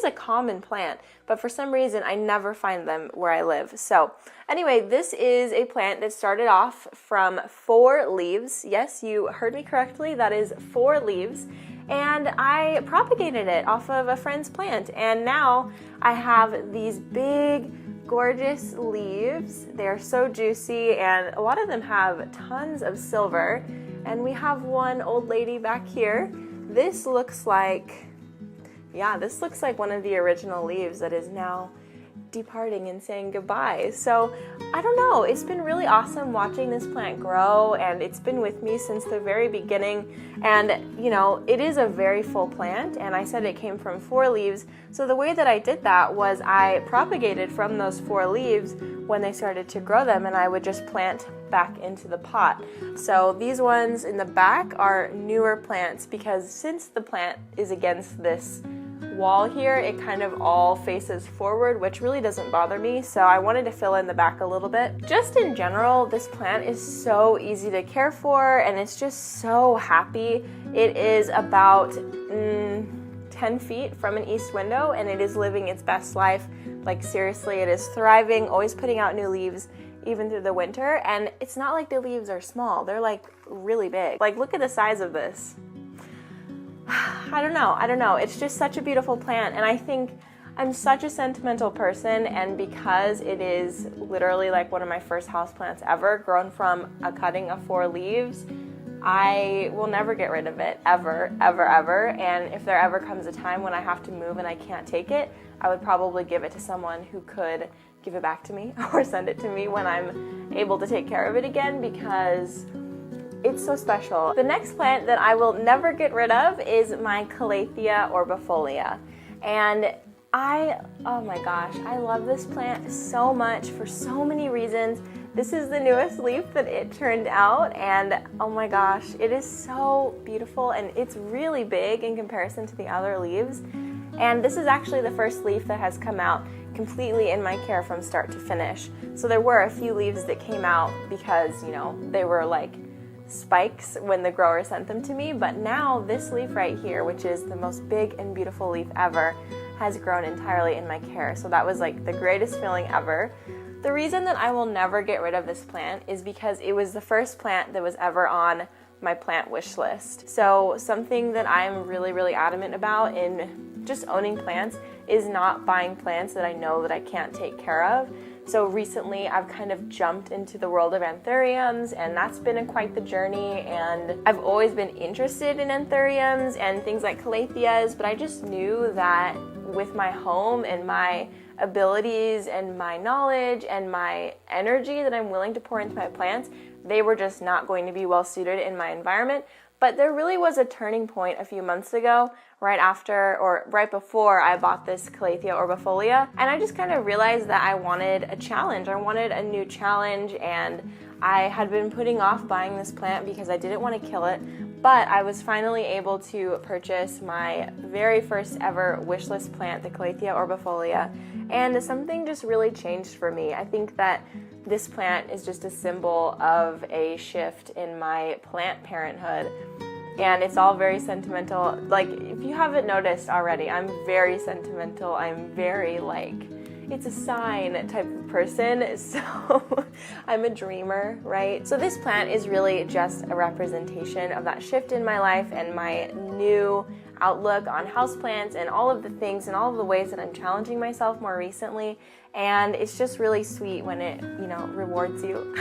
is a common plant, but for some reason I never find them where I live. So anyway, this is a plant that started off from 4 leaves. Yes, you heard me correctly, that is 4 leaves. And I propagated it off of a friend's plant, and now I have these big, gorgeous leaves. They are so juicy, and a lot of them have tons of silver. And we have one old lady back here. This looks like one of the original leaves that is now departing and saying goodbye. So I don't know, it's been really awesome watching this plant grow, and it's been with me since the very beginning. And you know, it is a very full plant, and I said it came from 4 leaves. So the way that I did that was I propagated from those 4 leaves when they started to grow them, and I would just plant back into the pot. So these ones in the back are newer plants, because since the plant is against this wall here, it kind of all faces forward, which really doesn't bother me, so I wanted to fill in the back a little bit. Just in general, this plant is so easy to care for, and it's just so happy. It is about 10 feet from an east window, and it is living its best life. Like seriously, it is thriving, always putting out new leaves even through the winter. And it's not like the leaves are small, they're like really big. Like look at the size of this. I don't know. It's just such a beautiful plant, and I think I'm such a sentimental person, and because it is literally like one of my first houseplants ever, grown from a cutting of 4 leaves, I will never get rid of it, ever, ever, ever. And if there ever comes a time when I have to move and I can't take it, I would probably give it to someone who could give it back to me or send it to me when I'm able to take care of it again, because it's so special. The next plant that I will never get rid of is my Calathea orbifolia. And oh my gosh, I love this plant so much for so many reasons. This is the newest leaf that it turned out, and oh my gosh, it is so beautiful, and it's really big in comparison to the other leaves. And this is actually the first leaf that has come out completely in my care from start to finish. So there were a few leaves that came out because, you know, they were like spikes when the grower sent them to me, but now this leaf right here, which is the most big and beautiful leaf ever, has grown entirely in my care. So that was like the greatest feeling ever. The reason that I will never get rid of this plant is because it was the first plant that was ever on my plant wish list. So something that I'm really, really adamant about in just owning plants is not buying plants that I know that I can't take care of. So recently I've kind of jumped into the world of anthuriums, and that's been quite the journey, and I've always been interested in anthuriums and things like calatheas, but I just knew that with my home and my abilities and my knowledge and my energy that I'm willing to pour into my plants, they were just not going to be well suited in my environment. But there really was a turning point a few months ago, right before I bought this Calathea orbifolia, and I just kind of realized that I wanted a challenge. I wanted a new challenge, and I had been putting off buying this plant because I didn't want to kill it, but I was finally able to purchase my very first ever wishlist plant, the Calathea orbifolia, and something just really changed for me. I think that this plant is just a symbol of a shift in my plant parenthood, and it's all very sentimental. Like, if you haven't noticed already, I'm very sentimental. I'm very it's a sign type of person, so I'm a dreamer, right? So this plant is really just a representation of that shift in my life and my new outlook on houseplants and all of the things and all of the ways that I'm challenging myself more recently. And it's just really sweet when it, rewards you.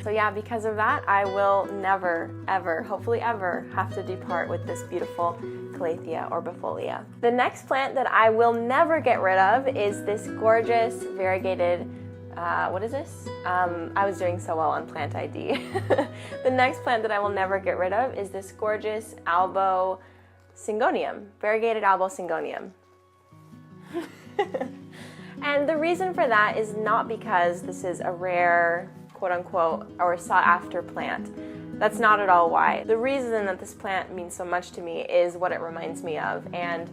So yeah, because of that, I will never, ever, hopefully ever, have to depart with this beautiful Calathea orbifolia. The next plant that I will never get rid of is this gorgeous variegated, what is this? I was doing so well on plant ID. The next plant that I will never get rid of is this gorgeous albo syngonium, variegated albo syngonium. And the reason for that is not because this is a rare, quote-unquote, or sought-after plant. That's not at all why. The reason that this plant means so much to me is what it reminds me of. And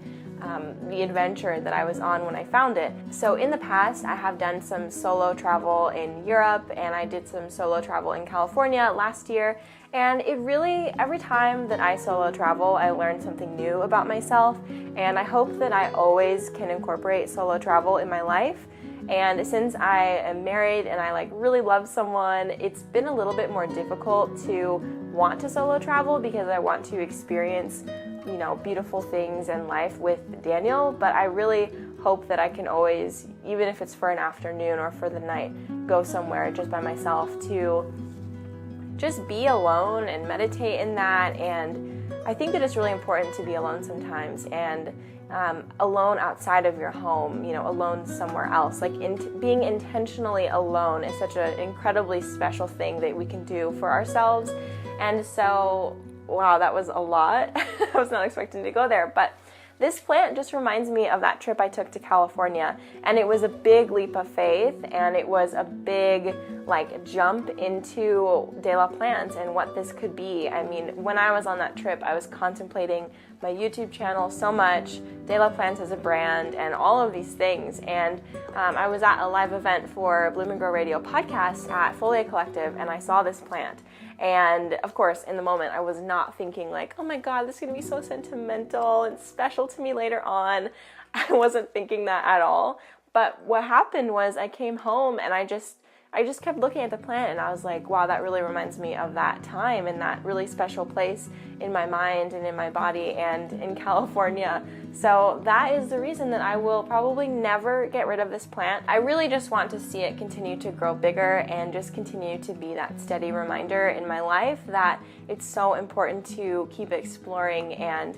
the adventure that I was on when I found it. So in the past, I have done some solo travel in Europe, and I did some solo travel in California last year. And it really, every time that I solo travel, I learn something new about myself. And I hope that I always can incorporate solo travel in my life. And since I am married and I really love someone, it's been a little bit more difficult to want to solo travel because I want to experience, beautiful things in life with Daniel. But I really hope that I can always, even if it's for an afternoon or for the night, go somewhere just by myself to just be alone and meditate in that. And I think that it's really important to be alone sometimes, and alone outside of your home, alone somewhere else. Being intentionally alone is such an incredibly special thing that we can do for ourselves. And so, wow, that was a lot. I was not expecting to go there, but this plant just reminds me of that trip I took to California, and it was a big leap of faith, and it was a big jump into de la plants and what this could be. I mean, when I was on that trip, I was contemplating my YouTube channel so much, de la plants as a brand, and all of these things. And I was at a live event for Bloom and Grow Radio podcast at Folia Collective, and I saw this plant. And of course, in the moment, I was not thinking oh my God, this is going to be so sentimental and special to me later on. I wasn't thinking that at all. But what happened was I came home and I just kept looking at the plant, and I was like, wow, that really reminds me of that time and that really special place in my mind and in my body and in California. So that is the reason that I will probably never get rid of this plant. I really just want to see it continue to grow bigger and just continue to be that steady reminder in my life that it's so important to keep exploring and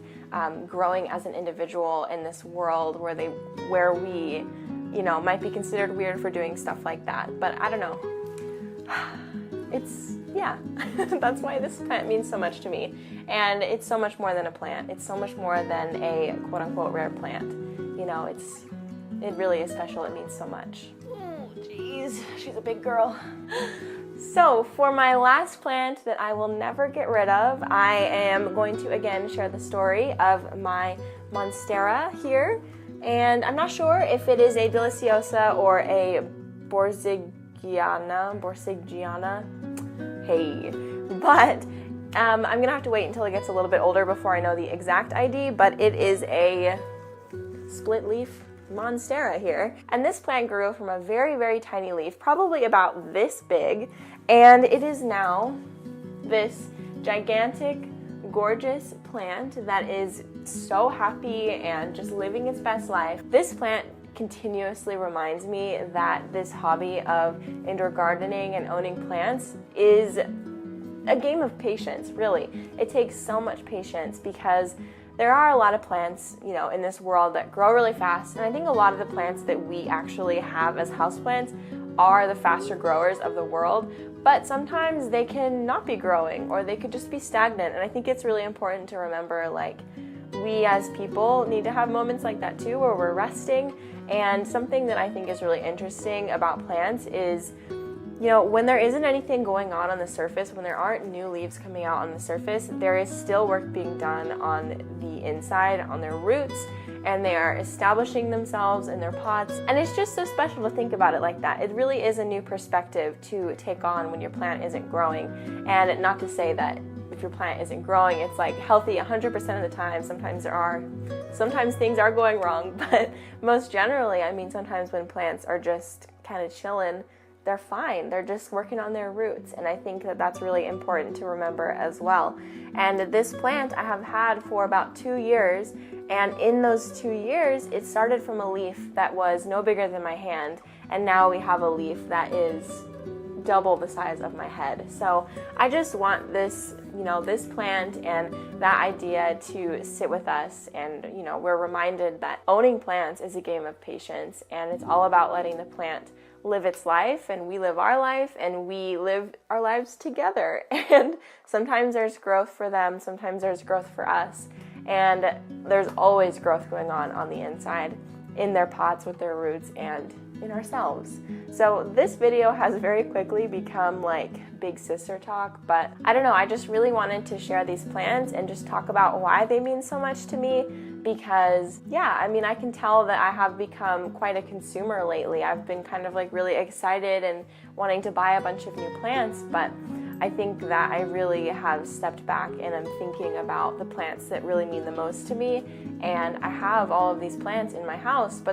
growing as an individual in this world where we might be considered weird for doing stuff like that. But I don't know. That's why this plant means so much to me. And it's so much more than a plant. It's so much more than a quote-unquote rare plant. It really is special. It means so much. Oh, jeez. She's a big girl. So for my last plant that I will never get rid of, I am going to again share the story of my monstera here. And I'm not sure if it is a deliciosa or a borsigiana. Hey. But I'm going to have to wait until it gets a little bit older before I know the exact ID, but it is a split leaf monstera here. And this plant grew from a very, very tiny leaf, probably about this big, and it is now this gigantic, gorgeous plant that is so happy and just living its best life. This plant continuously reminds me that this hobby of indoor gardening and owning plants is a game of patience, really. It takes so much patience because there are a lot of plants, in this world that grow really fast, and I think a lot of the plants that we actually have as houseplants are the faster growers of the world, but sometimes they can not be growing or they could just be stagnant. And I think it's really important to remember we as people need to have moments like that too, where we're resting. And something that I think is really interesting about plants is, when there isn't anything going on the surface, when there aren't new leaves coming out on the surface, there is still work being done on the inside, on their roots, and they are establishing themselves in their pots. And it's just so special to think about it like that. It really is a new perspective to take on when your plant isn't growing. And not to say that if your plant isn't growing, it's healthy 100% of the time. Sometimes things are going wrong, but most generally, sometimes when plants are just kind of chilling, they're fine. They're just working on their roots. And I think that that's really important to remember as well. And this plant I have had for about 2 years. And in those 2 years, it started from a leaf that was no bigger than my hand. And now we have a leaf that is double the size of my head. So I just want this, this plant and that idea to sit with us. And, we're reminded that owning plants is a game of patience. And it's all about letting the plant live its life, and we live our life, and we live our lives together. And sometimes there's growth for them, sometimes there's growth for us, and there's always growth going on the inside, in their pots with their roots and in ourselves. So this video has very quickly become big sister talk, but I don't know, I just really wanted to share these plants and just talk about why they mean so much to me, because, yeah, I mean, I can tell that I have become quite a consumer lately. I've been kind of like really excited and wanting to buy a bunch of new plants, but I think that I really have stepped back and I'm thinking about the plants that really mean the most to me. And I have all of these plants in my house, but